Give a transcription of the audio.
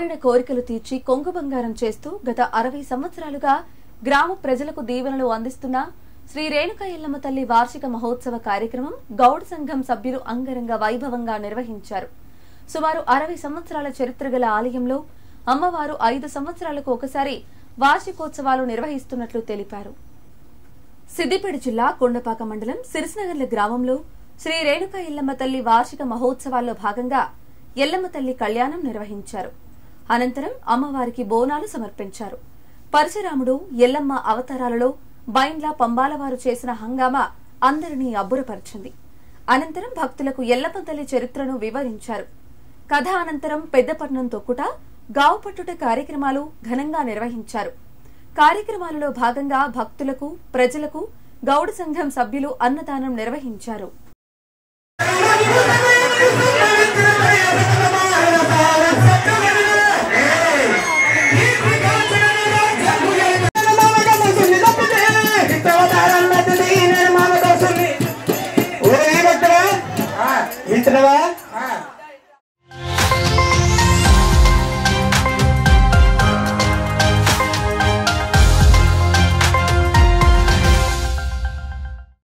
కోరిన కోరికలు తీర్చి కొంగు బంగారం చేస్తూ గత 60 సంవత్సరాలుగా గ్రామ ప్రజలకు దీవెనలు అందిస్తున్న శ్రీ రేణుకా ఎల్లమ్మ తల్లి వార్షిక మహోత్సవ కార్యక్రమం గౌడ్ సంఘం సభ్యులు అంగరంగ వైభవంగా నిర్వహించారు. సుమారు 60 సంవత్సరాల చరిత్ర గల ఆలయంలో అమ్మవారు 5 సంవత్సరాలకు ఒకసారి వార్షికోత్సవాలు నిర్వహిస్తున్నట్లు తెలిపారు. సిద్దిపేట జిల్లా కొండపాక మండలం సిరిసినగర్ల గ్రామంలో శ్రీ రేణుకా ఎల్లమ్మ తల్లి వార్షిక మహోత్సవాల్లో భాగంగా ఎల్లమ్మ తల్లి కళ్యాణం నిర్వహించారు. అనంతరం అమ్మవారికి బోనాలు సమర్పించారు. పరశురాముడు ఎల్లమ్మ అవతారాలలో బైండ్ల పంబాలవారు చేసిన హంగామా అందరినీ అబ్బురపరిచింది. అనంతరం భక్తులకు ఎల్లమ్మ తల్లి చరిత్రను వివరించారు. కథ అనంతరం పెద్దపట్నం తొక్కుట, గావు పట్టుట కార్యక్రమాలు ఘనంగా నిర్వహించారు. కార్యక్రమాలలో భాగంగా భక్తులకు, ప్రజలకు గౌడ సంఘం సభ్యులు అన్నదానం నిర్వహించారు.